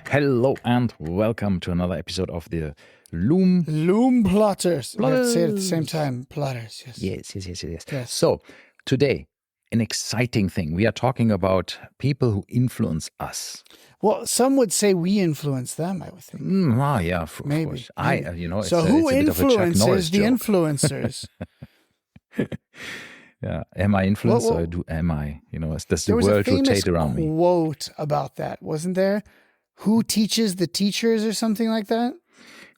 Hello and welcome to another episode of the Lume Plotters. We have to say it at the same time. Plotters, yes. Yes. So today, an exciting thing. We are talking about people who influence us. Well, some would say we influence them, I would think. Yeah, of Maybe. course. It's So who it's a bit of a Chuck Norris influences the joke. influencers? Yeah, am I influenced Well, or am I? Does the There was a world famous rotate around me? quote about that, wasn't there? Who teaches the teachers or something like that?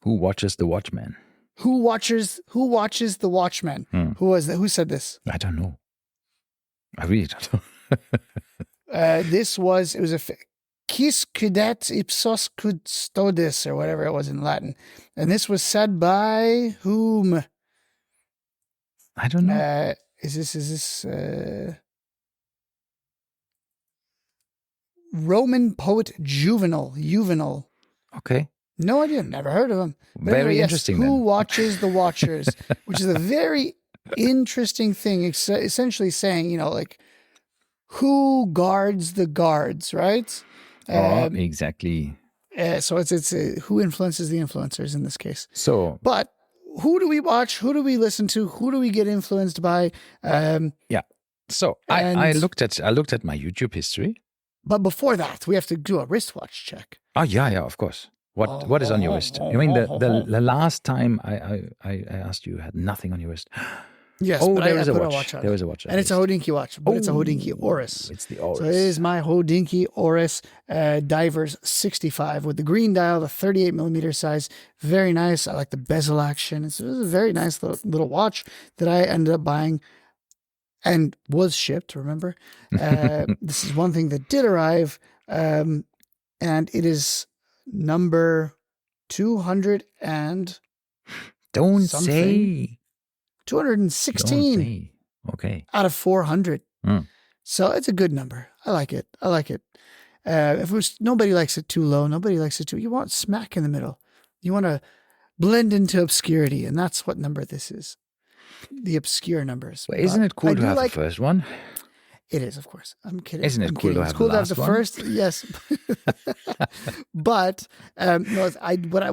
Who watches the Watchmen? Who watches the Watchmen? Who was that? Who said this? I don't know. I really don't know. It was a Quis, custodiet, ipsos, custodes, or whatever it was in Latin. And this was said by whom? I don't know. Is this Roman poet Juvenal? Okay. No idea. Never heard of him. But Very anyway, yes, interesting Who then. watches the watchers? Which is a very interesting thing. Essentially saying, like, who guards the guards, right? Exactly. So it's who influences the influencers in this case. So, But who do we watch? Who do we listen to? Who do we get influenced by? So I looked at my YouTube history. But before that, we have to do a wristwatch check. Oh yeah, of course. What is on your wrist? I mean, the last time I asked you had nothing on your wrist. Yes, Oh, but there I is a put watch. on There it. is a watch. And it's a Hodinky watch, but it's a Hodinky Oris. It's the Oris. So it is my Hodinky Oris Divers 65 with the green dial, the 38 millimeter size. Very nice. I like the bezel action. It's a very nice little watch that I ended up buying and was shipped, remember? This is one thing that did arrive, and it is number 200 and Don't something. say. 216 Don't say. Okay. out of 400. Mm. So it's a good number. I like it. If it was, nobody likes it too low, nobody likes it too. You want smack in the middle. You want to blend into obscurity, and that's what number this is. The obscure numbers. Well, isn't it cool to have the first one? It is, of course. I'm kidding. Isn't it cool to have It's cool the to have the last one? first, yes. But no,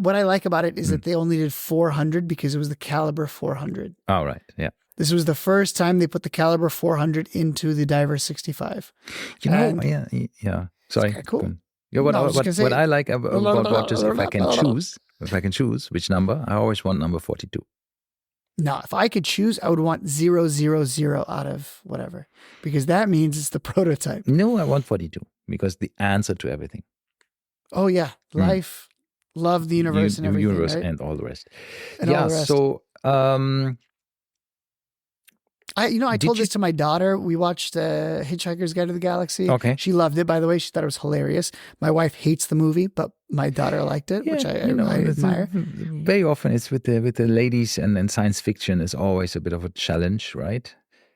what I like about it is that they only did 400 because it was the caliber 400. All right. Yeah. This was the first time they put the caliber 400 into the Diver 65. Yeah. Sorry. kinda cool. Good. Yeah, what I like about watches, if I can choose which number, I always want number 42. Now, if I could choose, I would want 000 out of whatever, because that means it's the prototype. No, I want 42 because the answer to everything. Oh yeah, life, love, the universe, and everything, universe right? and all the rest. And all the rest. So I told this to my daughter. We watched Hitchhiker's Guide to the Galaxy. Okay. She loved it, by the way. She thought it was hilarious. My wife hates the movie, but my daughter liked it, which I admire. Very often it's with the ladies and science fiction is always a bit of a challenge, right?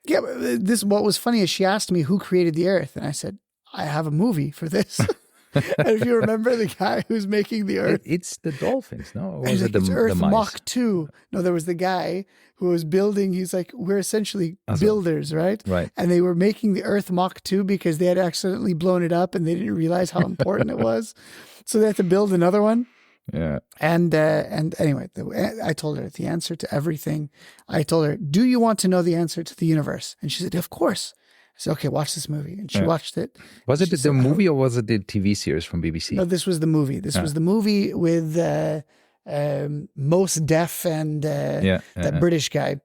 Yeah, but what was funny is she asked me who created the Earth, and I said, I have a movie for this. And if you remember the guy who's making the Earth, It's the dolphins, no? Or he's was like, it it's the Earth mice? Mach 2. No, there was the guy who was building. He's like, we're essentially builders, right? Right. And they were making the Earth Mach 2 because they had accidentally blown it up and they didn't realize how important it was. So they had to build another one. Yeah. And anyway, I told her the answer to everything. I told her, do you want to know the answer to the universe? And she said, of course. I said, okay, watch this movie. And she watched it. Was it the movie or was it the TV series from BBC? No, this was the movie. This was the movie with Mos Def and that British guy.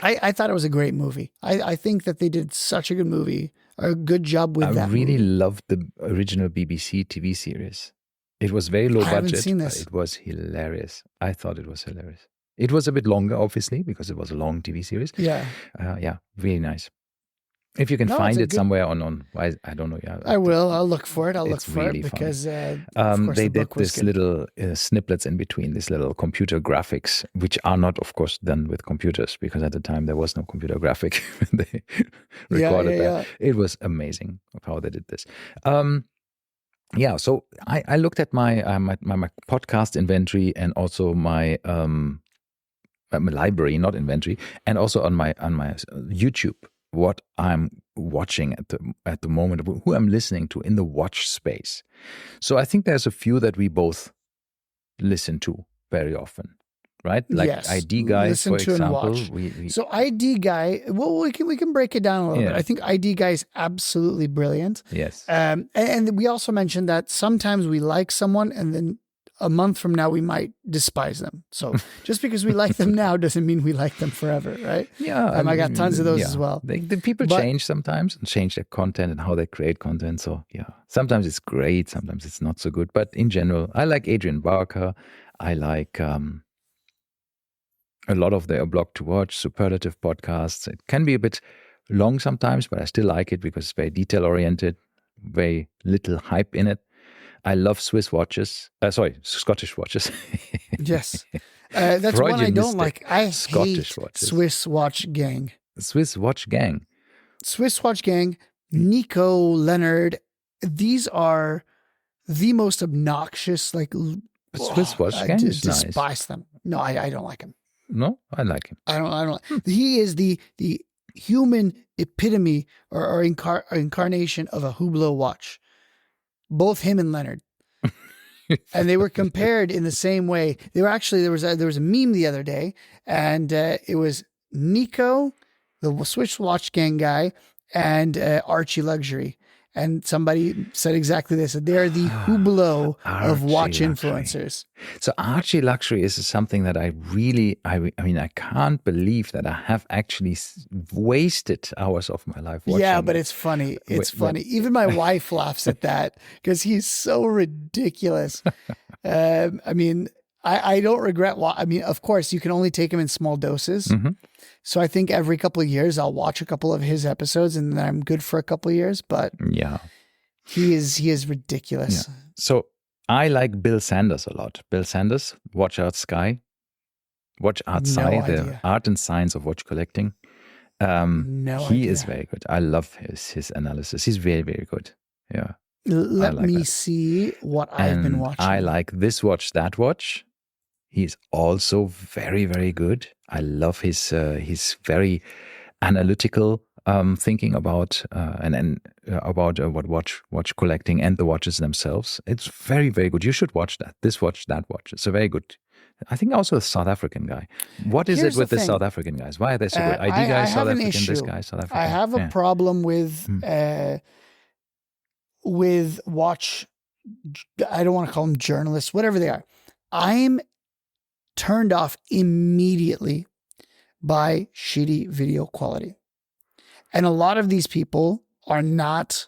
I thought it was a great movie. I think that they did such a good movie, a good job with that. I really movie. loved the original BBC TV series. It was very low I haven't budget, seen but this. it was hilarious. I thought it was hilarious. It was a bit longer, obviously, because it was a long TV series. Yeah. Really nice. If you can find it somewhere on I don't know. Yeah, I will. I'll look for it. I'll look for really it because of course, they the did book was this good. little snippets in between, these little computer graphics, which are not, of course, done with computers because at the time there was no computer graphic when they recorded that. It was amazing of how they did this. So I looked at my podcast inventory and also my library, not inventory, and also on my YouTube. What I'm watching at the moment, who I'm listening to in the watch space. So I think there's a few that we both listen to very often, right? Like yes. ID Guy, Listen for to and example. watch. So ID Guy, well, we can break it down a little bit. I think ID Guy is absolutely brilliant. Yes. And we also mentioned that sometimes we like someone and then a month from now we might despise them. So just because we like them now doesn't mean we like them forever, right? Yeah. I got tons of those as well. The people change sometimes and change their content and how they create content. So yeah, sometimes it's great, sometimes it's not so good. But in general, I like Adrian Barker. I like a lot of their blog to watch, superlative podcasts. It can be a bit long sometimes, but I still like it because it's very detail oriented, very little hype in it. I love Scottish watches. Yes. That's Freudian one I don't mistake. like. I Scottish hate watches. Swiss Watch Gang. Swiss Watch Gang. Swiss Watch Gang, Nico, Leonard. These are the most obnoxious, like... Swiss Watch Gang is nice. I despise them. No, I don't like him. No, I like him. I don't. He is the human epitome or incarnation of a Hublot watch. Both him and Leonard. And they were compared in the same way. They were actually, there was a meme the other day, and it was Nico, the Swiss Watch Gang guy, and Archie Luxury. And somebody said exactly this. They're the Hublot of watch influencers. So Archie Luxury is something that I really, I mean, I can't believe that I have actually wasted hours of my life watching. Yeah, but it's funny. It's funny. Even my wife laughs at that because he's so ridiculous. I mean, I don't regret. I mean, of course, you can only take him in small doses. Mm-hmm. So I think every couple of years I'll watch a couple of his episodes and then I'm good for a couple of years. But yeah, he is ridiculous. Yeah. So I like Bill Sanders a lot. Bill Sanders, Watch Art Sky, Watch Art Sci, the art and science of watch collecting. He is very good. I love his analysis. He's very, very good. Yeah. Let me see what I've been watching. I like This Watch, That Watch. He's also very, very good. I love his very analytical thinking about what watch collecting and the watches themselves. It's very, very good. You should watch that. This Watch, That Watch. It's a very good. I think also a South African guy. What is it with the South African guys? Why are they so good? ID guy, South African. This guy, South African. I have a problem with watch. I don't want to call them journalists, whatever they are. I'm turned off immediately by shitty video quality. And a lot of these people are not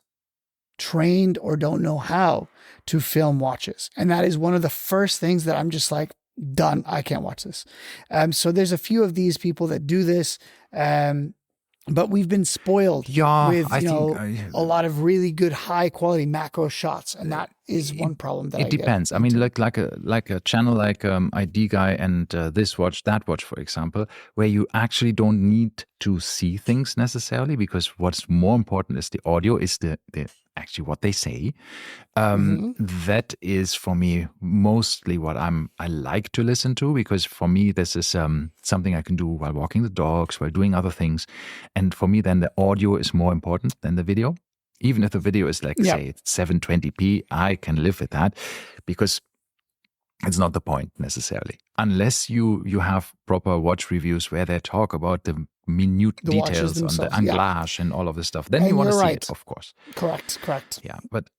trained or don't know how to film watches. And that is one of the first things that I'm just like, done. I can't watch this. So there's a few of these people that do this. But we've been spoiled with a lot of really good high quality macro shots, and that is one problem that it depends. I mean, like a channel like ID Guy and This Watch, That Watch, for example, where you actually don't need to see things necessarily, because what's more important is the audio, is the actually what they say. That is for me mostly what I like to listen to, because for me this is something I can do while walking the dogs, while doing other things, and for me then the audio is more important than the video. Even if the video is like say it's 720p, I can live with that, because it's not the point necessarily, unless you have proper watch reviews where they talk about the minute details on the anglage and all of this stuff. Then you want to see it, of course. Correct. Yeah, but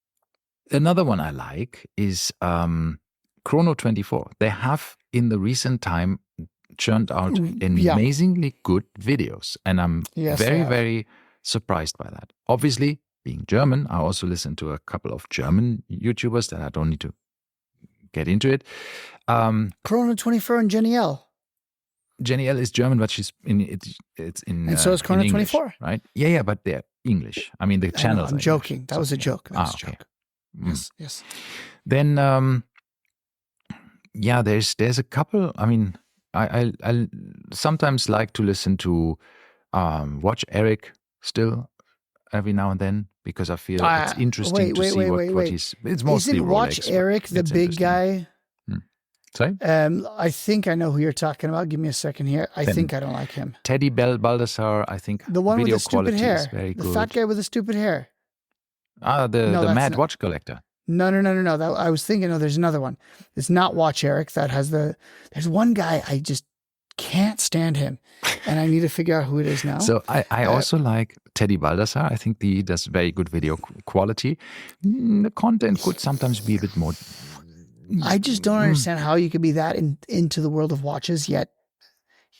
another one I like is Chrono 24. They have in the recent time churned out amazingly good videos, and I'm very surprised by that. Obviously, being German, I also listen to a couple of German YouTubers that I don't need to get into it. Chrono 24 and Jenny L. Jenny L is German, but she's it's in and so is Chrono 24, right? Yeah, but they're English. I mean, the channels. I'm joking. That was a joke. That was a joke. Yes. Then, there's a couple. I mean, I sometimes like to listen to Watch Eric still every now and then, because I feel it's interesting to see what he's. It's mostly Isn't Watch Rolex, Eric the big guy? Sorry? I think I know who you're talking about. Give me a second here. I think I don't like him. Teddy Baldassar, I think The one with video the stupid quality hair. is very The good. fat guy with the stupid hair. The Mad Watch Collector. No. I was thinking, there's another one. It's not Watch Eric. That has there's one guy I just can't stand him. And I need to figure out who it is now. So I also like Teddy Baldassar. I think he does very good video quality. The content could sometimes be a bit more. I just don't understand how you could be that into the world of watches, yet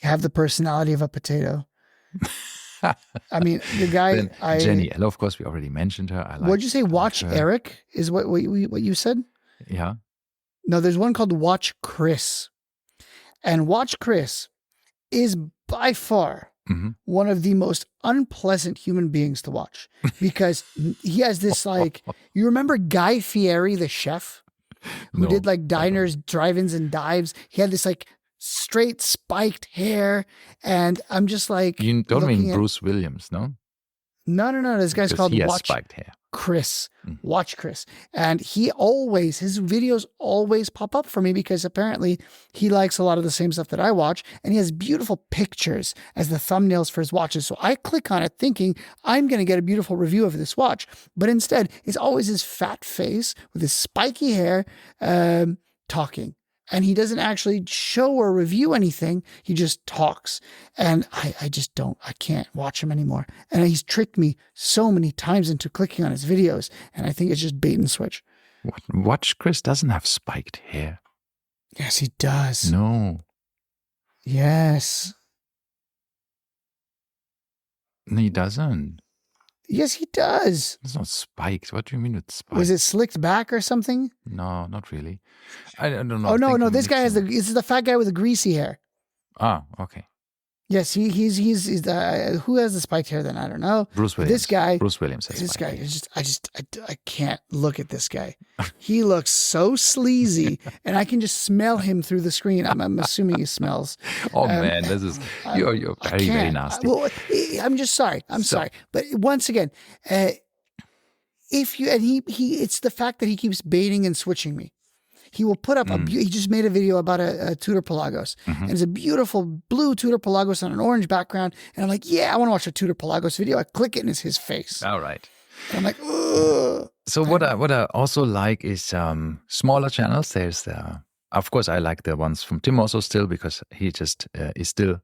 you have the personality of a potato. I mean, the guy. Jenny, and of course, we already mentioned her. What'd you say? Watch Eric is what you said? Yeah. No, there's one called Watch Chris. And Watch Chris is by far one of the most unpleasant human beings to watch because he has this you remember Guy Fieri, the chef, who did like diners, drive-ins, and dives? He had this like straight spiked hair, and I'm just like, you don't mean Bruce Williams, no? No. This guy's called Watch spiked hair. Chris. Watch Chris. And his videos always pop up for me because apparently he likes a lot of the same stuff that I watch, and he has beautiful pictures as the thumbnails for his watches. So I click on it thinking I'm going to get a beautiful review of this watch, but instead it's always his fat face with his spiky hair talking. And he doesn't actually show or review anything. He just talks. And I can't watch him anymore. And he's tricked me so many times into clicking on his videos. And I think it's just bait and switch. Watch Chris doesn't have spiked hair. Yes, he does. No. Yes. No, he doesn't. Yes, he does. It's not spiked. What do you mean with spiked? Was it slicked back or something? No, not really. I don't know. Oh, no. This guy this is the fat guy with the greasy hair. Ah, okay. Yes, he's who has the spiked hair then? I don't know. Bruce Williams. This guy. Bruce Williams has this guy is I can't look at this guy. He looks so sleazy, and I can just smell him through the screen. I'm assuming he smells. Oh man, this is you're very very nasty. Well, I'm just sorry. I'm sorry, but once again, if you and he it's the fact that he keeps baiting and switching me. He will put up he just made a video about a Tudor Pelagos. And it's a beautiful blue Tudor Pelagos on an orange background. And I'm like, yeah, I want to watch a Tudor Pelagos video. I click it and it's his face. All right. And I'm like, ugh. So what I also like is smaller channels. There's of course I like the ones from Tim also still because he just is still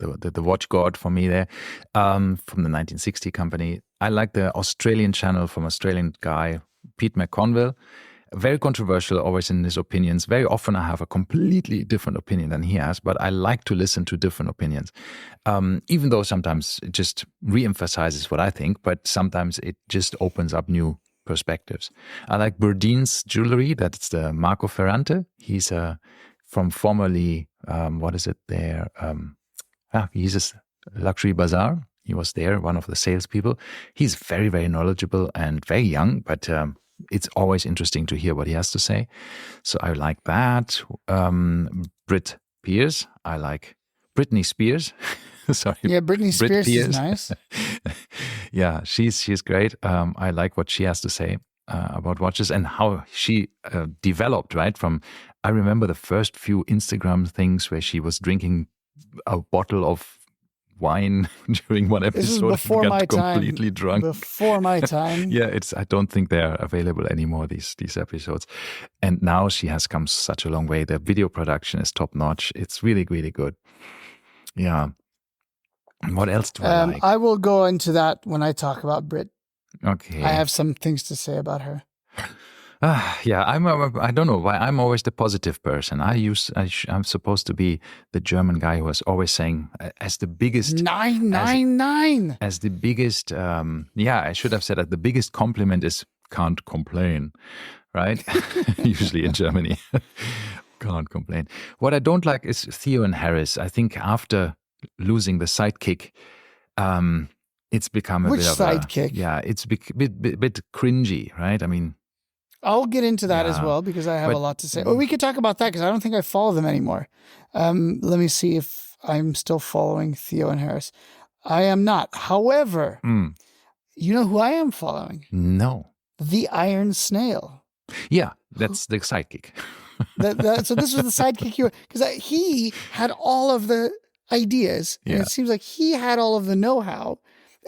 the watch god for me there from the 1960 company. I like the Australian channel from Australian guy Pete McConville. Very controversial, always in his opinions. Very often I have a completely different opinion than he has, but I like to listen to different opinions. Even though sometimes it just re-emphasizes what I think, but sometimes it just opens up new perspectives. I like Burdine's jewelry. That's the Marco Ferrante. He's from formerly, what is it there? He's a luxury bazaar. He was there, one of the salespeople. He's very, very knowledgeable and very young, but it's always interesting to hear what he has to say. So I like that. Brit Pierce. I like Britney Spears. Sorry. Yeah, Britney Spears is nice. Yeah, she's great. I like what she has to say about watches and how she developed, right? I remember the first few Instagram things where she was drinking a bottle of wine during one episode. This is before my time. Completely drunk. Before my time. Yeah, I don't think they're available anymore, these episodes. And now she has come such a long way. The video production is top notch. It's really, really good. Yeah. What else do I like? I will go into that when I talk about Brit. Okay. I have some things to say about her. Yeah, I don't know why I'm always the positive person. I'm supposed to be the German guy who was always saying as the biggest 999 as the biggest. I should have said that the biggest compliment is can't complain, right? Usually in Germany, can't complain. What I don't like is Theo and Harris. I think after losing the sidekick, it's become a Which bit of sidekick? It's a bit cringy, right? I mean. I'll get into that as well because I have a lot to say. Or we could talk about that because I don't think I follow them anymore. Let me see if I'm still following Theo and Harris. I am not. However, you know who I am following? No. The Iron Snail. Yeah, that's the sidekick. So this was the sidekick because he had all of the ideas, and it seems like he had all of the know-how,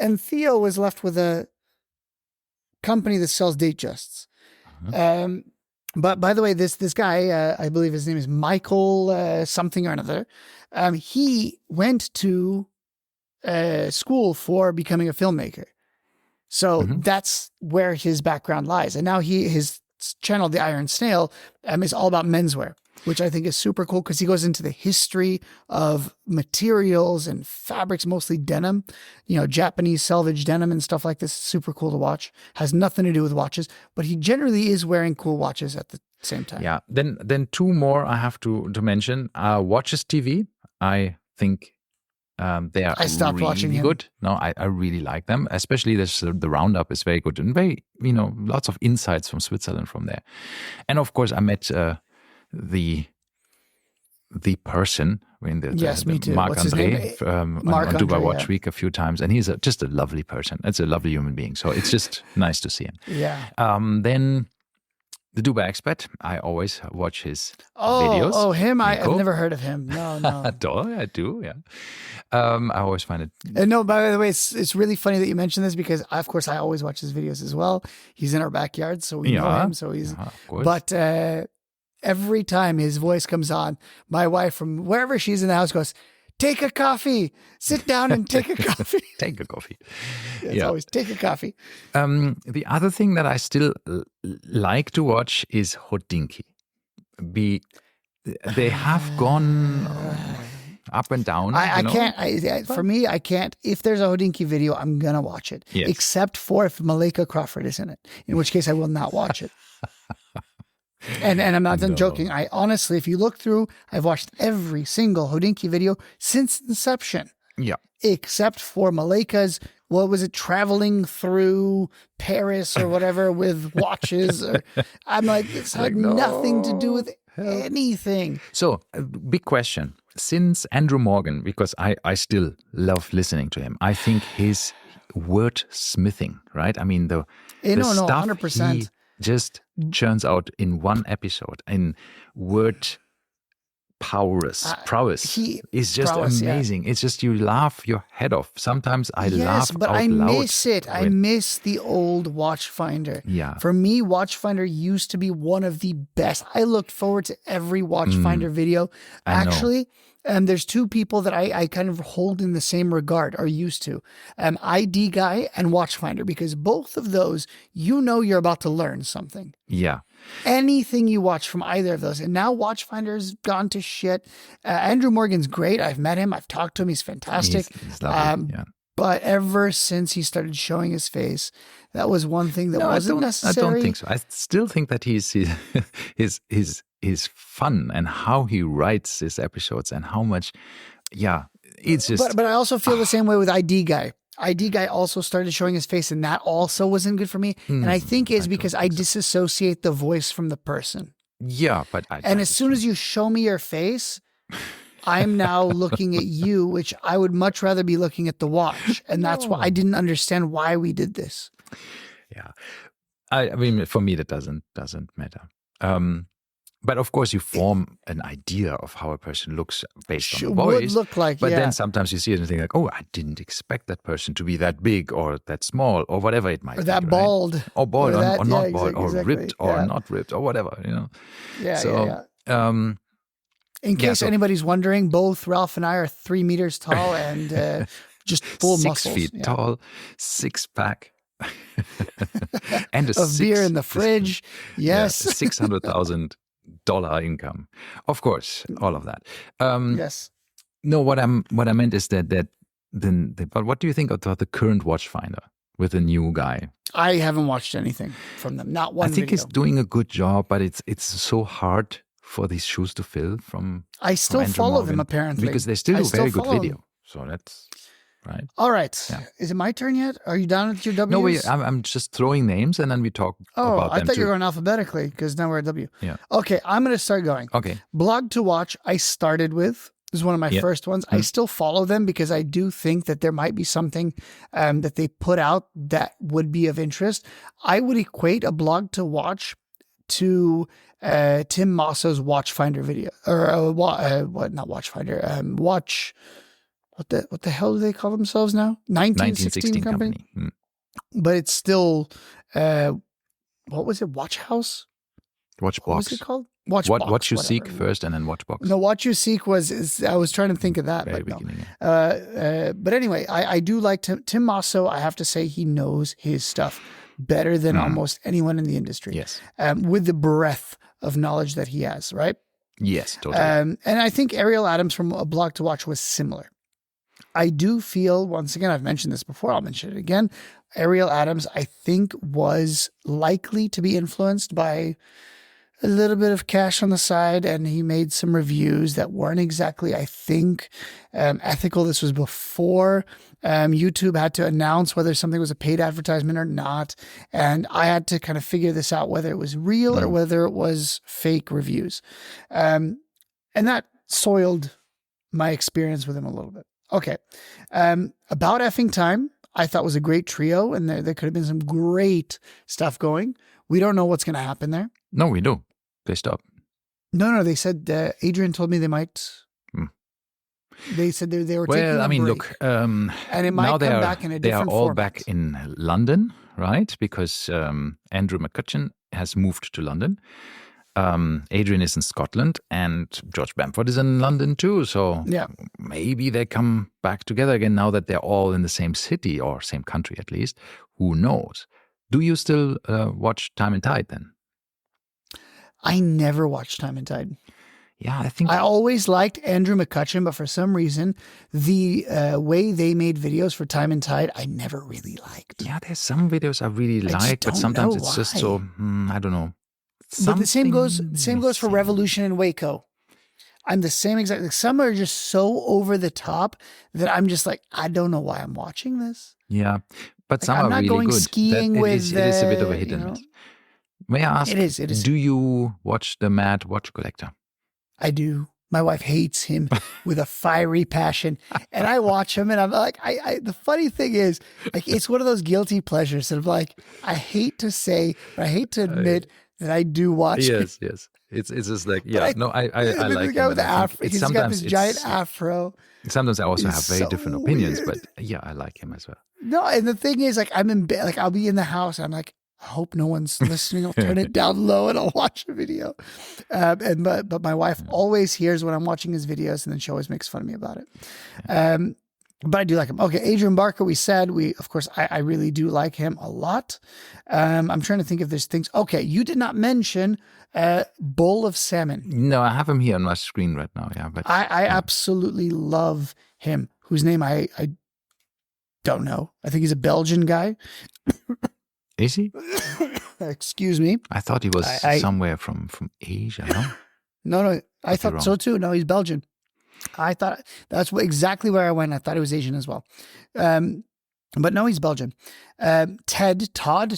and Theo was left with a company that sells Datejusts. But by the way, this guy, I believe his name is Michael something or another. He went to school for becoming a filmmaker. So that's where his background lies. And now his channel, The Iron Snail, is all about menswear, which I think is super cool because he goes into the history of materials and fabrics, mostly denim, Japanese selvage denim and stuff like this. Super cool to watch. Has nothing to do with watches, but he generally is wearing cool watches at the same time. Yeah. Then two more I have to mention. Watches TV. I think they are stopped watching him. Good. No, I really like them. Especially the roundup is very good and very, lots of insights from Switzerland from there. And of course, I met the person in me too. Marc What's his André name? on Dubai Watch Week a few times, and he's just a lovely person. It's a lovely human being. So it's just nice to see him. Yeah. Then the Dubai Expat, I always watch his videos. Oh, him? I've never heard of him. No. I do, yeah. I always find it. No, by the way, it's really funny that you mentioned this because, of course, I always watch his videos as well. He's in our backyard, so we know him. So he's. Of course. But every time his voice comes on, my wife from wherever she's in the house goes, "Take a coffee. Sit down and take a coffee." Take a coffee. It's always take a coffee. The other thing that I still like to watch is Hodinky. They have gone up and down. I can't. For me, I can't. If there's a Hodinky video, I'm gonna watch it. Yes. Except for if Malika Crawford is in it, in which case I will not watch it. And I'm not done joking. I honestly, if you look through, I've watched every single Hodinky video since inception. Yeah. Except for Malika's, what was it, traveling through Paris or whatever with watches. I'm like, this had nothing to do with anything. So, big question. Since Andrew Morgan, because I still love listening to him, I think his wordsmithing, right? I mean, the stuff 100%. he just churns out in one episode in word prowess is just amazing. Yeah. It's just you laugh your head off. Sometimes I laugh but out I loud. Miss it. I miss the old Watchfinder. Yeah. For me, Watchfinder used to be one of the best. I looked forward to every Watchfinder video. Actually, there's two people that I kind of hold in the same regard or used to. ID Guy and Watchfinder, because both of those, you're about to learn something. Yeah. Anything you watch from either of those. And now Watchfinder's gone to shit. Andrew Morgan's great. I've met him. I've talked to him. He's fantastic. He's lovely. But ever since he started showing his face, that was one thing that wasn't necessary. I don't think so. I still think that his fun and how he writes his episodes and how much, it's just. But I also feel the same way with ID Guy. ID Guy also started showing his face, and that also wasn't good for me. And I think it's because I disassociate the voice from the person. Yeah, but as soon as you show me your face, I'm now looking at you, which I would much rather be looking at the watch. And that's why I didn't understand why we did this. Yeah. I mean, for me, that doesn't matter. But of course, you form an idea of how a person looks based on the voice. Would look like, but then sometimes you see it and think like, oh, I didn't expect that person to be that big or that small or whatever it might be. Or that bald. Right? Or bald or not bald or ripped or not ripped or whatever, In case anybody's wondering, both Ralph and I are 3 meters tall and just full 6 muscles. 6 feet tall, 6-pack. And of beer in the fridge. Yes. $600,000 income. Of course, all of that. Yes. No, what I meant is that but what do you think about the current Watchfinder with the new guy? I haven't watched anything from them. Not one. I think he's doing a good job, but it's so hard for these shoes to fill from. I still follow them apparently because they still do very good video. So that's right. All right. Yeah. Is it my turn yet? Are you done with your W's? No, I'm just throwing names and then we talk about them. I thought you were going alphabetically because now we're at W. Yeah. Okay, I'm going to start going. Okay. Blog to Watch, I started with. This is one of my first ones. I still follow them because I do think that there might be something that they put out that would be of interest. I would equate a Blog to Watch to Tim Mosso's Watchfinder video, or what? Not Watchfinder. Watch. What the hell do they call themselves now? 1916 Company. But it's still, what was it? Watch House? Watchbox. What was it called? Watchbox. What you seek first, and then Watchbox. No, What You Seek I was trying to think of that, Very but beginning. no. But anyway, I do like Tim Mosso. I have to say he knows his stuff better than almost anyone in the industry. Yes. With the breadth of knowledge that he has, right? Yes, totally. And I think Ariel Adams from A Blog to Watch was similar. I do feel, once again, I've mentioned this before, I'll mention it again. Ariel Adams, I think, was likely to be influenced by a little bit of cash on the side, and he made some reviews that weren't exactly, I think, ethical. This was before YouTube had to announce whether something was a paid advertisement or not, and I had to kind of figure this out, whether it was real or whether it was fake reviews. And that soiled my experience with him a little bit. Okay. About Effing Time, I thought was a great trio, and there could have been some great stuff going. We don't know what's going to happen there. No, we do. They stop. No, they said, Adrian told me they might. They said they were taking a break. Well, I mean, look, and it might come back in a different They are all format. back in London, right? Because Andrew McCutcheon has moved to London. Adrian is in Scotland, and George Bamford is in London too. So maybe they come back together again now that they're all in the same city or same country at least. Who knows? Do you still watch Time and Tide then? I never watched Time and Tide. Yeah, I think I always liked Andrew McCutcheon, but for some reason, the way they made videos for Time and Tide, I never really liked. Yeah, there's some videos I really like, but sometimes it's just so I don't know. But the same goes for Revolution and Waco. I'm the same exact. Like, some are just so over the top that I'm just like, I don't know why I'm watching this. Yeah, but Like, some I'm are not really going good. skiing with. It is a bit of a hit and miss. May I ask? It is. Do you watch the Mad Watch Collector? I do. My wife hates him with a fiery passion, and I watch him, and I'm like, the funny thing is, like, it's one of those guilty pleasures that I'm like, I hate to say, or I hate to admit that I do watch. Yes. It's just like, I like the guy with the afro. He's got this giant afro. Sometimes I also have very different opinions, but yeah, I like him as well. No, and the thing is, like, I'm in bed, like, I'll be in the house, and I'm like, I hope no one's listening. I'll turn it down low and I'll watch a video. But my wife always hears when I'm watching his videos, and then she always makes fun of me about it. But I do like him. Okay, Adrian Barker, we said, of course, I really do like him a lot. I'm trying to think if there's things. Okay, you did not mention Bowl of Salmon. No, I have him here on my screen right now. Yeah, but I absolutely love him. Whose name I don't know. I think he's a Belgian guy. Is he? Excuse me. I thought he was somewhere from Asia. No, no. I thought so too. No, he's Belgian. I thought that's exactly where I went. I thought he was Asian as well. But no, he's Belgian. Todd,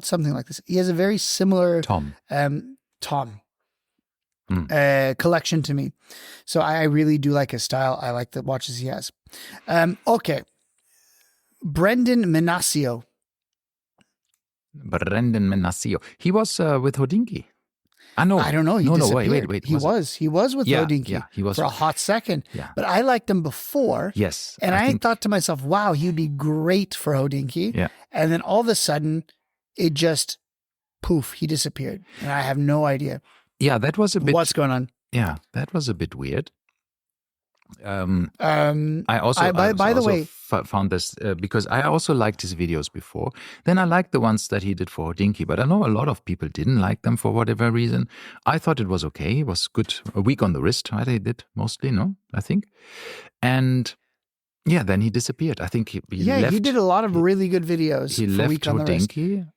something like this. He has a very similar Tom collection to me. So I really do like his style. I like the watches he has. Okay. Brendan Menasio. He was with Hodinky. No. I don't know. He disappeared. Wait. He was with Hodinky. Yeah, he was for a hot second. Yeah. But I liked him before. Yes. And I thought to myself, wow, he'd be great for Hodinky. Yeah. And then all of a sudden, it just, poof, he disappeared. And I have no idea. Yeah, that was a bit. What's going on? Yeah, that was a bit weird. I also, by the way, found this because I also liked his videos before. Then I liked the ones that he did for Hodinky, but I know a lot of people didn't like them for whatever reason. I thought it was okay. It was good. A week on the wrist, right? He did mostly, no? I think. And yeah, then he disappeared. I think he left. He did a lot of really good videos. He left Hodinky,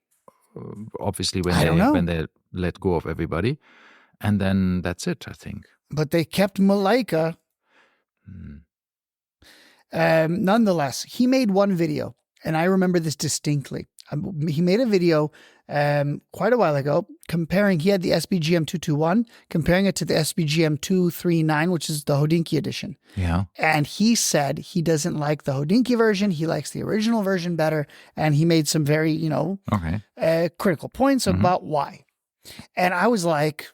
obviously when they let go of everybody, and then that's it. I think. But they kept Malaika. Nonetheless, he made one video, and I remember this distinctly. He made a video quite a while ago comparing. He had the SBGM 221, comparing it to the SBGM 239, which is the Hodinky edition. Yeah, and he said he doesn't like the Hodinky version. He likes the original version better, and he made some very critical points about why. And I was like,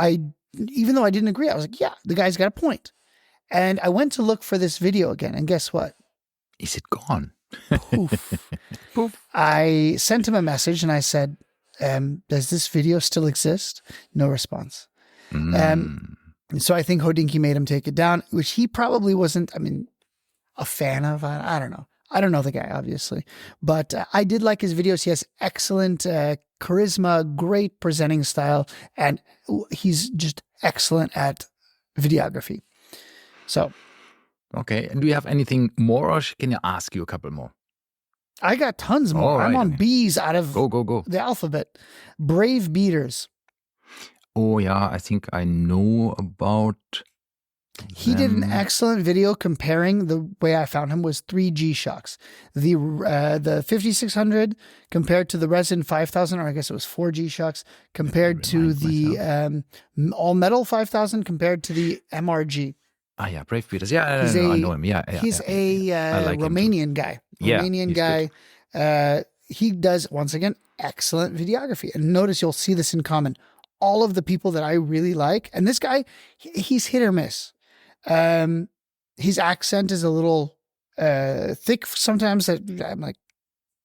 even though I didn't agree, I was like, yeah, the guy's got a point. And I went to look for this video again. And guess what? Is it gone? Poof. Poof. I sent him a message and I said, does this video still exist? No response. So I think Hodinky made him take it down, which he probably wasn't, a fan of. I don't know. I don't know the guy, obviously. But I did like his videos. He has excellent charisma, great presenting style, and he's just excellent at videography. So. Okay. And do you have anything more, or can I ask you a couple more? I got tons more. Right, I'm on B's out of go. the alphabet. Brave Beaters. Oh, yeah. I think I know about He did an excellent video comparing, the way I found him was 3 G-Shocks. The 5600 compared to the Resin 5000, or I guess it was 4 G-Shocks, compared to the all-metal 5000 compared to the MRG. Ah, yeah, Brave Beaters. Yeah, I know him. Yeah, he's a like Romanian guy. Romanian guy. He does, once again, excellent videography. And notice you'll see this in common. All of the people that I really like, and this guy, he's hit or miss. His accent is a little thick sometimes. I'm like,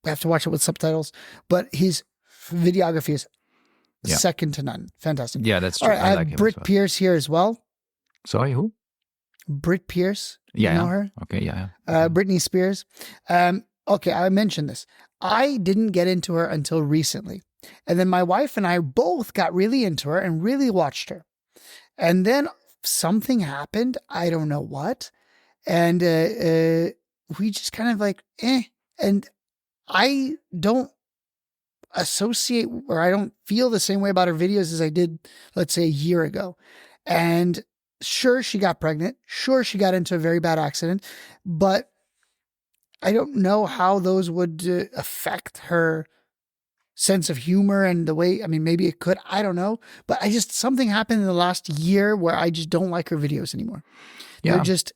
I have to watch it with subtitles. But his videography is second to none. Fantastic. Yeah, that's true. All right, I have Britt Pierce here as well. Sorry, who? Britt Pierce. Yeah. You know her? Okay, yeah. Britney Spears. Okay, I mentioned this. I didn't get into her until recently. And then my wife and I both got really into her and really watched her. And then something happened. I don't know what. And we just kind of like, And I don't associate, or I don't feel the same way about her videos as I did, let's say, a year ago. And sure, she got pregnant. Sure, she got into a very bad accident. But I don't know how those would affect her sense of humor and the way, maybe it could, I don't know. But something happened in the last year where I just don't like her videos anymore. Yeah. They're just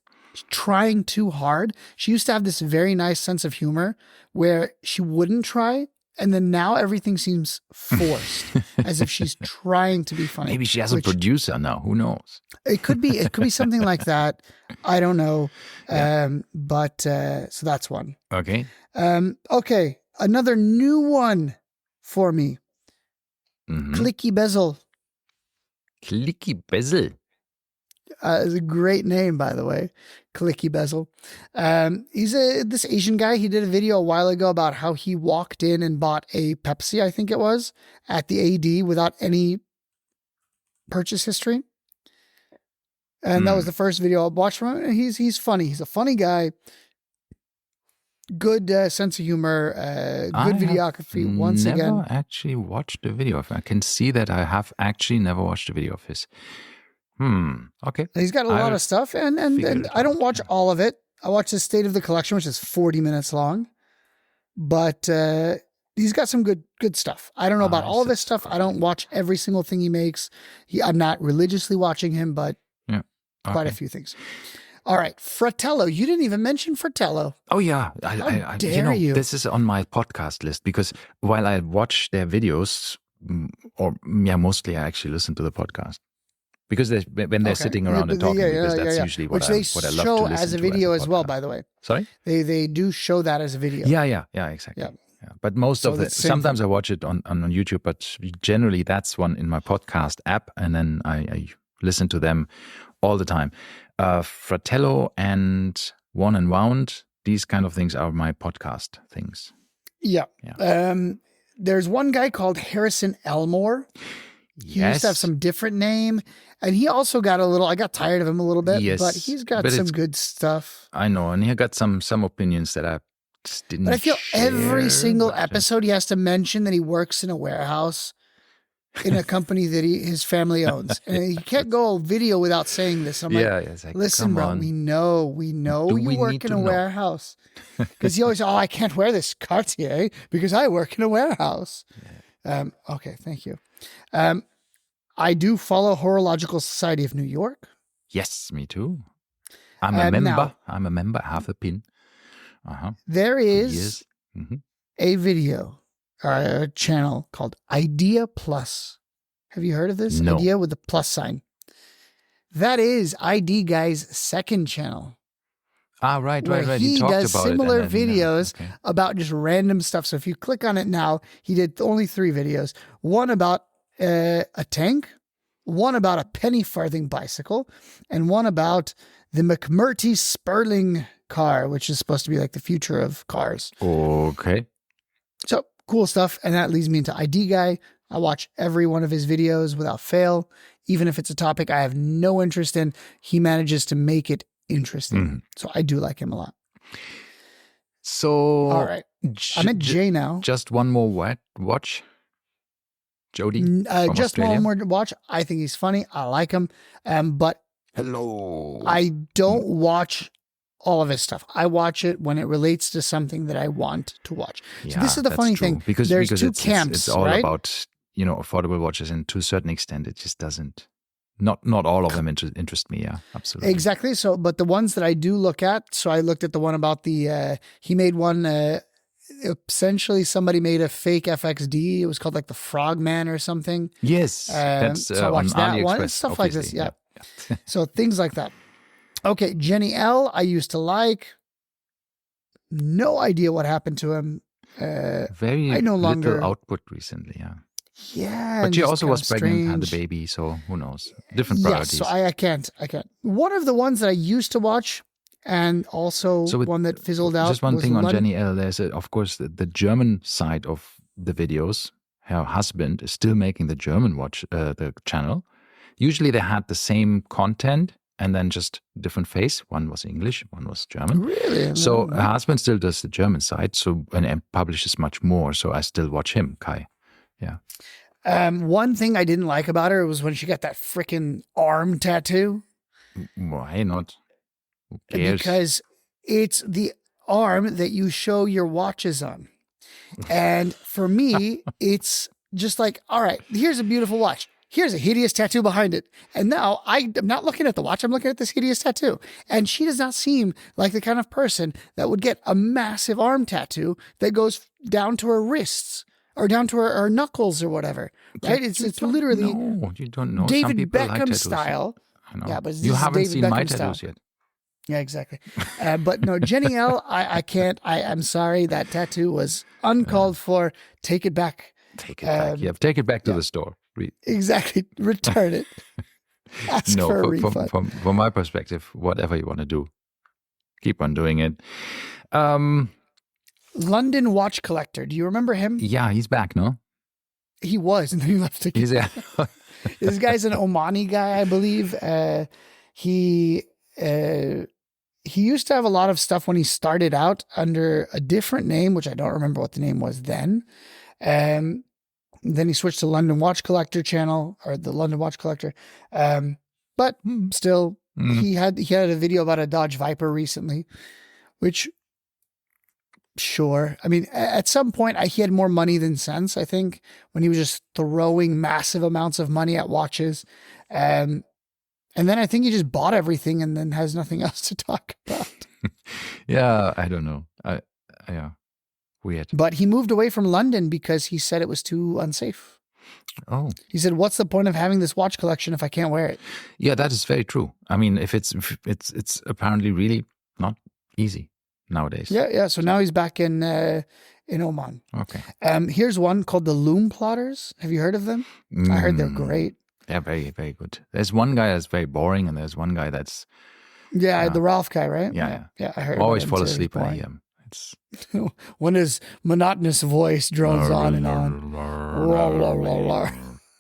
trying too hard. She used to have this very nice sense of humor where she wouldn't try. And then now everything seems forced, as if she's trying to be funny. Maybe she has a producer now. Who knows? It could be something like that. I don't know. But so that's one. Okay. Okay. Another new one for me. Clicky Bezel. Clicky Bezel. It's a great name, by the way. Clicky Bezel. He's this Asian guy. He did a video a while ago about how he walked in and bought a Pepsi, I think it was, at the AD without any purchase history. And that was the first video I watched from him. And he's funny. He's a funny guy. Good sense of humor. Good videography. Once again, I never actually watched the video. I can see that I have actually never watched a video of his. Okay. He's got a lot of stuff, and I don't watch all of it. I watch the State of the Collection, which is 40 minutes long, but he's got some good stuff. I don't know about all of his stuff. I don't watch every single thing he makes. I'm not religiously watching him, but quite a few things. All right, Fratello. You didn't even mention Fratello. Oh yeah, How dare you? This is on my podcast list because while I watch their videos, mostly I actually listen to the podcast. Because when they're sitting around and talking, because that's usually what I love to listen to. Which they show as a video as well, by the way. Sorry? They do show that as a video. Yeah, exactly. Yeah. But most of it, sometimes I watch it on YouTube, but generally that's one in my podcast app, and then I listen to them all the time. Fratello and One and Wound, these kind of things are my podcast things. Yeah. There's one guy called Harrison Elmore. He used to have some different name. And he also got I got tired of him a little bit, but he's got some good stuff. I know. And he got some opinions that I just didn't But I feel every single episode he has to mention that he works in a warehouse in a company that his family owns. And he can't go a video without saying this. I'm like, listen, bro, we know you work in a warehouse. Because he always, I can't wear this Cartier because I work in a warehouse. Yeah. Okay, thank you. I do follow Horological Society of New York. Yes, me too. I'm a member. I'm a member. Half a pin. There is a video channel called Idea Plus. Have you heard of this? No. Idea with the plus sign. That is ID Guy's second channel. Right. He talked does about similar it videos about just random stuff. So if you click on it now, he did only 3 videos. One about a tank, one about a penny farthing bicycle, and one about the McMurtry Sperling car, which is supposed to be like the future of cars. Okay. So cool stuff. And that leads me into ID Guy. I watch every one of his videos without fail. Even if it's a topic I have no interest in, he manages to make it interesting. So I do like him a lot. So, all right. I'm at J now. Just one more watch? Jody? Just one more watch. I think he's funny. I like him. But hello. I don't watch all of his stuff. I watch it when it relates to something that I want to watch. So this is the funny thing. Because there's 2 it's, camps, it's all right? about, affordable watches, and to a certain extent, it just doesn't. Not all of them interest me. Yeah, absolutely. Exactly. So, but the ones that I do look at, so I looked at the one about he made one, essentially somebody made a fake FXD. It was called like the Frogman or something. Yes. That's so I watched on that one. AliExpress, Stuff like this. obviously. Yeah. So things like that. Okay. Jenny L. I used to like. No idea what happened to him. Very I no longer little output recently. Yeah. Yeah. But she also was pregnant, had the baby, so who knows? Different priorities. Yes, so I can't. One of the ones that I used to watch, and also one that fizzled out. Just one thing on Jenny L. There's, of course, the German side of the videos. Her husband is still making the German the channel. Usually they had the same content and then just different face. One was English, one was German. Really? So her husband still does the German side, and publishes much more. So I still watch him, Kai. Yeah. One thing I didn't like about her was when she got that freaking arm tattoo. Why not? Who cares? Because it's the arm that you show your watches on. And for me, it's just like, all right, here's a beautiful watch. Here's a hideous tattoo behind it. And now I'm not looking at the watch. I'm looking at this hideous tattoo. And she does not seem like the kind of person that would get a massive arm tattoo that goes down to her wrists. Or down to her knuckles or whatever, right? It's literally you don't know. David Beckham like style. I know. Yeah, but you haven't David seen Beckham my style. tattoos yet. Yeah, exactly. But no, Jenny L, I can't. I'm sorry. That tattoo was uncalled for. Take it back. Take it back. Yeah, take it back to the store. Exactly. Return it. Ask for a refund. From my perspective, whatever you want to do, keep on doing it. London Watch Collector. Do you remember him? Yeah, he's back, no? He was, and then he left again. This guy's an Omani guy, I believe. He used to have a lot of stuff when he started out under a different name, which I don't remember what the name was then. Then he switched to London Watch Collector channel, or the London Watch Collector. But still, he had a video about a Dodge Viper recently, which... Sure. I mean, at some point, he had more money than sense, I think, when he was just throwing massive amounts of money at watches. And then I think he just bought everything and then has nothing else to talk about. Yeah, I don't know. Yeah, weird. But he moved away from London because he said it was too unsafe. Oh. He said, what's the point of having this watch collection if I can't wear it? Yeah, that is very true. I mean, if it's apparently really not easy nowadays. Yeah. So now he's back in Oman. Okay. Here's one called the Lume Plotters. Have you heard of them? I heard they're great. Yeah, very, very good. There's one guy that's very boring, and there's one guy that's the Ralph guy, right? Yeah. I heard. Always fall asleep when I hear him. It's when his monotonous voice drones on and on.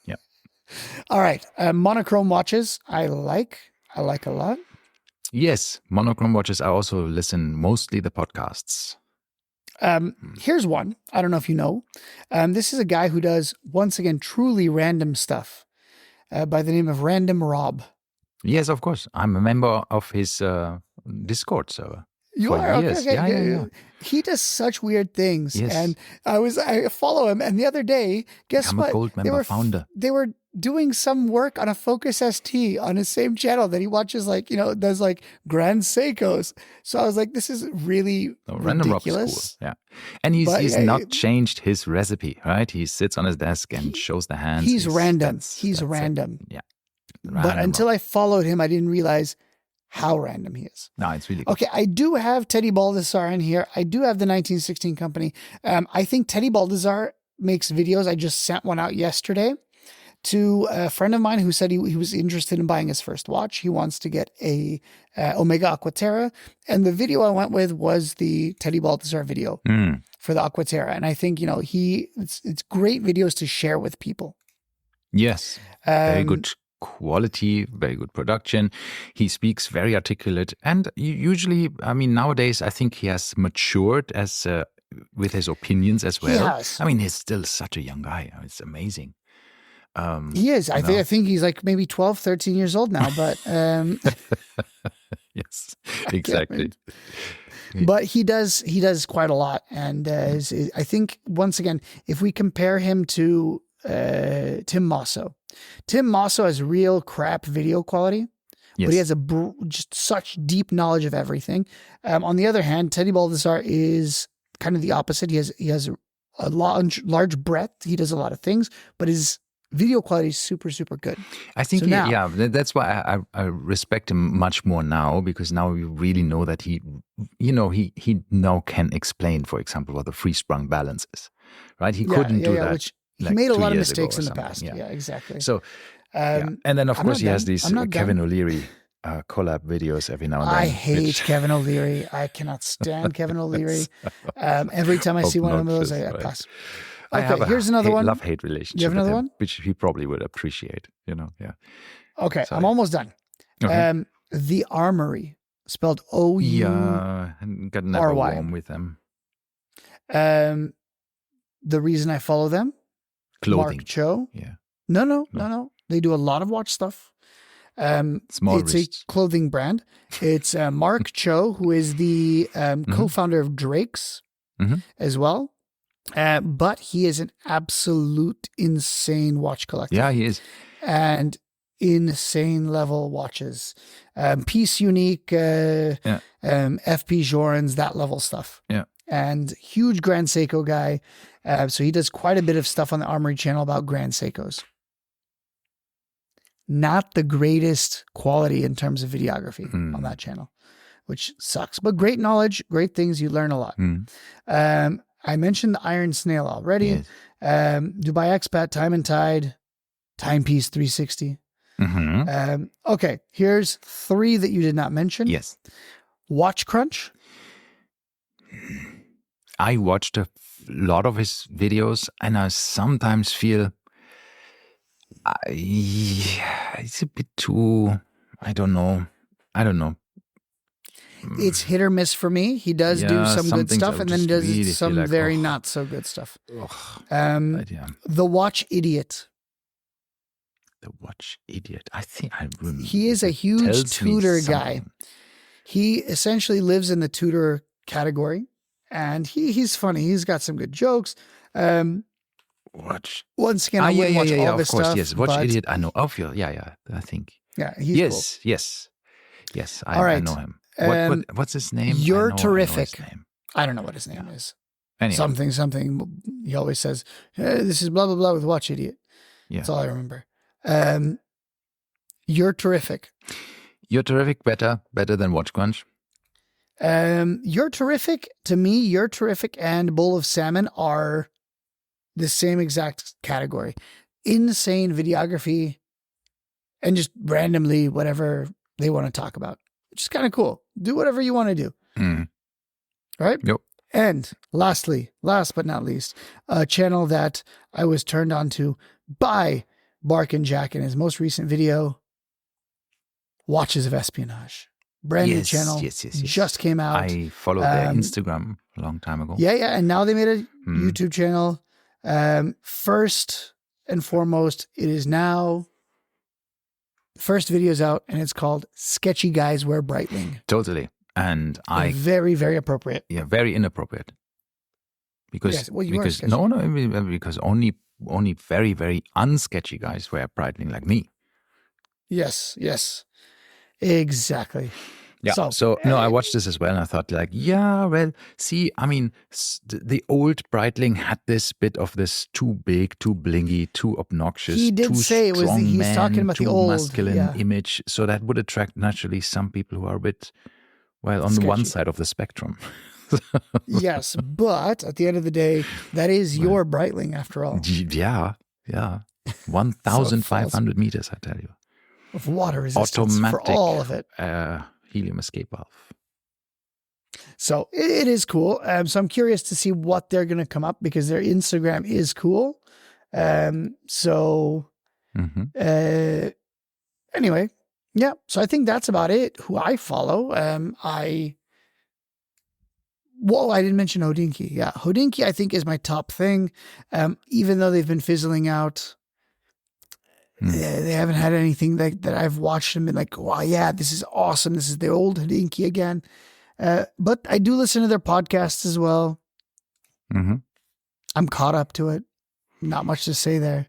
Yeah. All right. Monochrome watches. I like a lot. Yes, monochrome watches. I also listen mostly the podcasts. Here's one. I don't know if you know. This is a guy who does, once again, truly random stuff by the name of Random Rob. Yes, of course. I'm a member of his Discord server. You are? Okay. Yeah. He does such weird things. Yes. And I follow him. And the other day, guess I'm what? a gold member founder. They were doing some work on a Focus ST on his same channel that he watches, like, does like Grand Seikos. So I was like, this is really Random Rob is cool. Yeah. And he's not changed his recipe, right? He sits on his desk and shows the hands. He's random. He's random. Yeah. But until I followed him, I didn't realize how random he is. No, it's really good. Okay, I do have Teddy Baldassar in here. I do have the 1916 Company. I think Teddy Baldassar makes videos. I just sent one out yesterday to a friend of mine who said he was interested in buying his first watch. He wants to get a Omega Aquaterra. And the video I went with was the Teddy Baldassar video for the Aquaterra. And I think, it's great videos to share with people. Yes, very good quality, very good production. He speaks very articulate. And usually, I mean, nowadays, I think he has matured as with his opinions as well. Yes. I mean, he's still such a young guy. It's amazing. He is. I think he's like maybe 12, 13 years old now, but yes, exactly. But he does quite a lot. And I think, once again, if we compare him to Tim Mosso has real crap video quality, but he has just such deep knowledge of everything. On the other hand, Teddy Baldassar is kind of the opposite. He has a large breadth. He does a lot of things, but his video quality is super, super good. I think, that's why I respect him much more now, because now we really know that he now can explain, for example, what the free sprung balance is, right? He couldn't do that. Which he made a lot of mistakes in the past. Yeah, exactly. So, and then of course he has these Kevin O'Leary collab videos every now and then. I hate Kevin O'Leary. I cannot stand Kevin O'Leary. Every time I see one of those, I pass. Okay, here's another one. Love-hate relationship. You have another one? Which he probably would appreciate, Yeah. Okay, I'm almost done. Okay. The Armory, spelled O-U. Yeah, got never warm with them. The reason I follow them, clothing. Mark Cho. Yeah. No. They do a lot of watch stuff. Small it's wrists. A clothing brand. It's Mark Cho, who is the co-founder of Drake's as well. But he is an absolute insane watch collector. Yeah, he is. And insane level watches. Piece Unique, FP Jorans, that level stuff. Yeah. And huge Grand Seiko guy. So he does quite a bit of stuff on the Armory channel about Grand Seikos. Not the greatest quality in terms of videography on that channel, which sucks. But great knowledge, great things. You learn a lot. I mentioned the Iron Snail already. Yes. Dubai Expat, Time and Tide, Timepiece 360. Okay, here's 3 that you did not mention. Yes. Watch Crunch. I watched a lot of his videos, and I sometimes feel it's a bit too, I don't know. It's hit or miss for me. He does do some good stuff, and then he does really some very not so good stuff. The Watch Idiot. The Watch Idiot. I think I remember. He is a huge Tudor guy. He essentially lives in the Tudor category, and he's funny. He's got some good jokes. Watch. Once again, I wouldn't watch all this stuff. Yes, Watch Idiot. I know of you. Yeah. I think. Yeah, he's cool. Yes. I know him. What's his name? You're terrific. I don't know what his name is. Anyway. Something. He always says, hey, "This is blah blah blah with Watch Idiot." Yeah. That's all I remember. You're terrific. You're terrific. Better than Watch Crunch. You're terrific. To me, You're Terrific and Bowl of Salmon are the same exact category. Insane videography and just randomly whatever they want to talk about, which is kind of cool. Do whatever you want to do. Right? Yep. And last but not least, a channel that I was turned on to by Bark and Jack in his most recent video, Watches of Espionage. Brand new channel. Yes. Just came out. I followed their Instagram a long time ago. Yeah. And now they made a YouTube channel. First and foremost, it is now first video's out, and it's called Sketchy Guys Wear Breitling. Totally. And very, very appropriate. Yeah, very inappropriate. Because yes, well, because only only very, very unsketchy guys wear Breitling like me. Yes, exactly. Yeah. So no, I watched this as well, and I thought, like, yeah, well, see, I mean, the old Breitling had this bit of this too big, too blingy, too obnoxious, he did too say it was strong he's man, talking about too the old masculine image. So that would attract naturally some people who are a bit, well, on sketchy. one side of the spectrum. Yes, but at the end of the day, that is your Breitling after all. Yeah. 1,500 meters, I tell you. Of water resistance for all of it. Helium escape valve. So it is cool. So I'm curious to see what they're going to come up, because their Instagram is cool. Anyway, yeah. So I think that's about it. Who I follow. I didn't mention Hodinkee. Yeah, Hodinkee I think is my top thing. Even though they've been fizzling out. They haven't had anything that I've watched and been like, wow, yeah, this is awesome. This is the old Hodinkee again. But I do listen to their podcasts as well. I'm caught up to it. Not much to say there.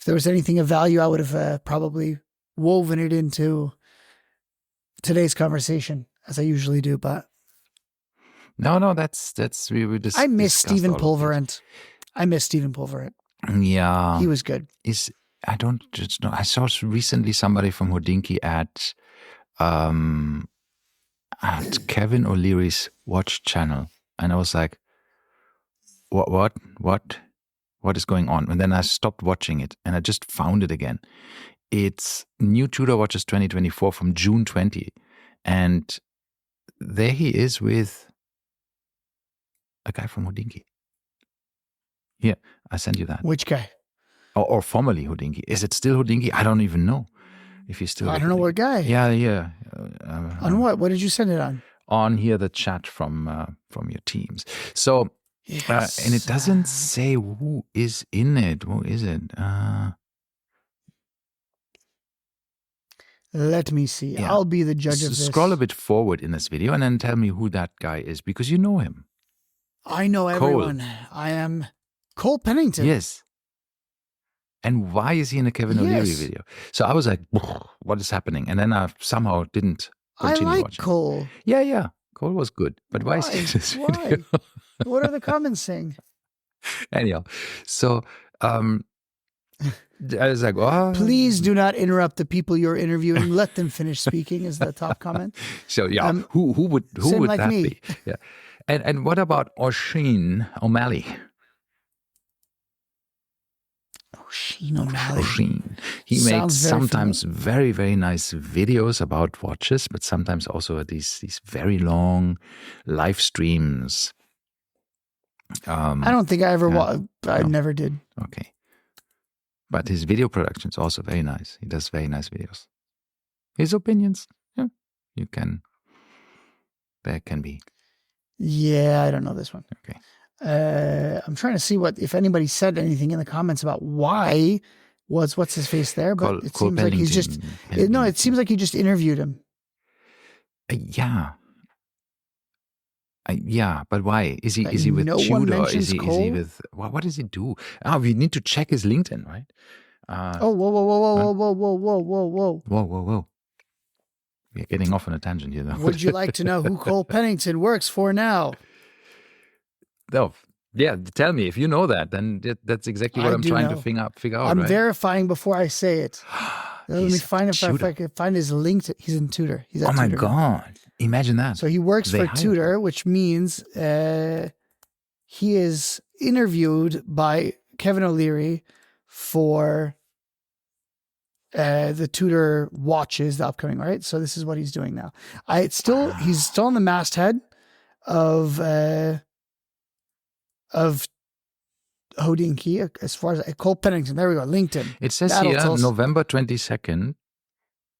If there was anything of value, I would have probably woven it into today's conversation, as I usually do. But no, that's we just. I miss Stephen Pulverant. Yeah, he was good. I don't just know. I saw recently somebody from Hodinkee at Kevin O'Leary's watch channel, and I was like, what is going on? And then I stopped watching it, and I just found it again. It's New Tudor Watches 2024 from June 20, and there he is with a guy from Hodinkee. Here, I sent you that. Which guy? Or formerly Hodinkee. Is it still Hodinkee? I don't even know if he's still. I don't know what guy. Yeah. On what? What did you send it on? On here, the chat from your teams. So, yes. And it doesn't say who is in it. Who is it? Let me see. Yeah. I'll be the judge of this. Scroll a bit forward in this video and then tell me who that guy is, because you know him. I know everyone. I am Cole Pennington. Yes. And why is he in a Kevin O'Leary video? So I was like, what is happening? And then I somehow didn't continue watching. Cole. Yeah. Cole was good. But why is he in this video? What are the comments saying? Anyhow, so I was like, oh. Please do not interrupt the people you're interviewing. Let them finish speaking is the top comment. So yeah, who would like that me. be? Yeah. And what about O'Malley? O'Sheen. He makes sometimes very, very nice videos about watches, but sometimes also these very long live streams. I don't think I ever I never did. Okay. But his video production is also very nice. He does very nice videos. His opinions, there can be. Yeah, I don't know this one. Okay. I'm trying to see if anybody said anything in the comments about why what's his face there, but it seems like he's just it seems like he just interviewed him. Yeah, but why is he with Tudor? Is he with what does he do? We need to check his LinkedIn, right? Whoa. We're getting off on a tangent here, though. Would you like to know who Cole Pennington works for now? No. Yeah, tell me. If you know that, then that's exactly what I'm trying to figure out. I'm verifying before I say it. Let me find if I can find his LinkedIn. He's in Tudor. He's at Tudor. Oh my God. Imagine that. So he works for Tudor, which means he is interviewed by Kevin O'Leary for the Tudor watches, the upcoming, right? So this is what he's doing now. He's still on the masthead of Hodinkee, as far as Cole Pennington. There we go. LinkedIn. It says here November 22nd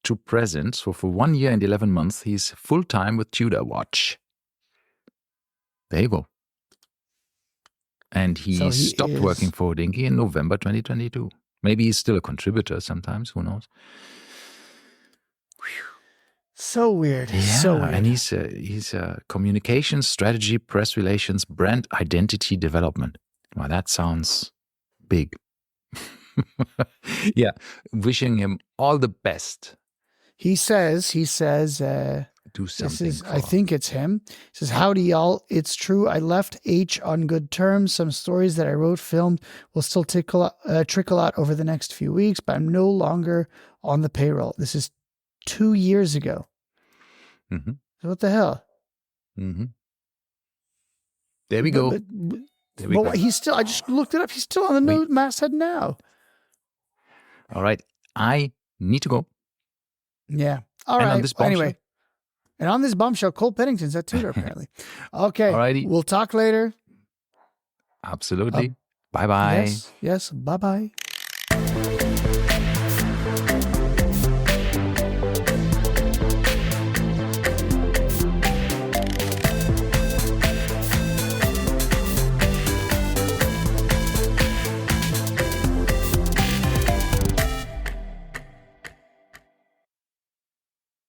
to present. So for 1 year and 11 months, he's full-time with Tudor Watch. There you go. And he stopped working for Hodinkee in November 2022. Maybe he's still a contributor sometimes. Who knows? So weird. Yeah, so weird. And he's a communications, strategy, press relations, brand identity development. Well, that sounds big. Yeah, wishing him all the best. He says, Do this something is, for. I think it's him. He says, howdy, y'all. It's true. I left H on good terms. Some stories that I wrote, filmed, will still trickle out over the next few weeks, but I'm no longer on the payroll. This is 2 years ago. Mm-hmm. So what the hell? Mm-hmm. There we go. There we go. He's still, I just looked it up. He's still on the masthead now. All right. I need to go. Yeah. All right. On this bombshell. Anyway. And on this bombshell, Cole Pennington's at tutor, apparently. Okay. Alrighty. We'll talk later. Absolutely. Bye-bye. Yes. Bye-bye.